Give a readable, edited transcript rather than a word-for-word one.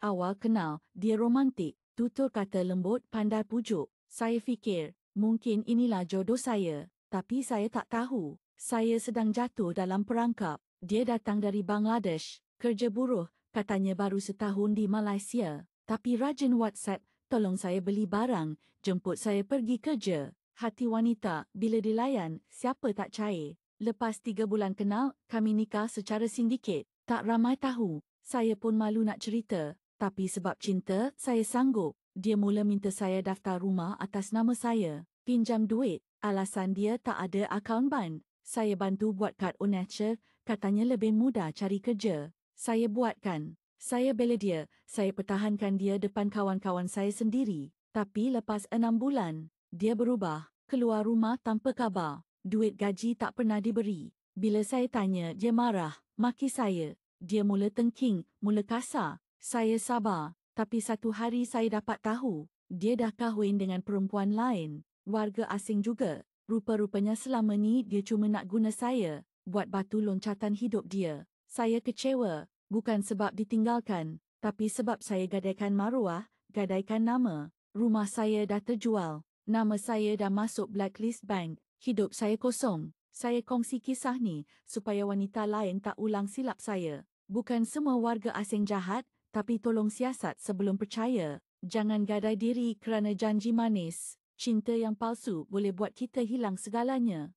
awal kenal, dia romantik, tutur kata lembut, pandai pujuk. Saya fikir, mungkin inilah jodoh saya. Tapi saya tak tahu. Saya sedang jatuh dalam perangkap. Dia datang dari Bangladesh. Kerja buruh, katanya baru setahun di Malaysia. Tapi rajin WhatsApp, tolong saya beli barang, jemput saya pergi kerja. Hati wanita, bila dilayan, siapa tak cair. Lepas 3 bulan kenal, kami nikah secara sindiket. Tak ramai tahu. Saya pun malu nak cerita. Tapi sebab cinta, saya sanggup. Dia mula minta saya daftar rumah atas nama saya. Pinjam duit. Alasan dia tak ada akaun bank. Saya bantu buat kad Unature, katanya lebih mudah cari kerja. Saya buatkan. Saya bela dia, saya pertahankan dia depan kawan-kawan saya sendiri. Tapi lepas 6 bulan, dia berubah. Keluar rumah tanpa kabar. Duit gaji tak pernah diberi. Bila saya tanya, dia marah, maki saya. Dia mula tengking, mula kasar. Saya sabar. Tapi satu hari saya dapat tahu, dia dah kahwin dengan perempuan lain. Warga asing juga. Rupa-rupanya selama ni dia cuma nak guna saya, buat batu loncatan hidup dia. Saya kecewa, bukan sebab ditinggalkan, tapi sebab saya gadaikan maruah, gadaikan nama. Rumah saya dah terjual, nama saya dah masuk blacklist bank, hidup saya kosong. Saya kongsi kisah ni, supaya wanita lain tak ulang silap saya. Bukan semua warga asing jahat, tapi tolong siasat sebelum percaya. Jangan gadai diri kerana janji manis. Cinta yang palsu boleh buat kita hilang segalanya.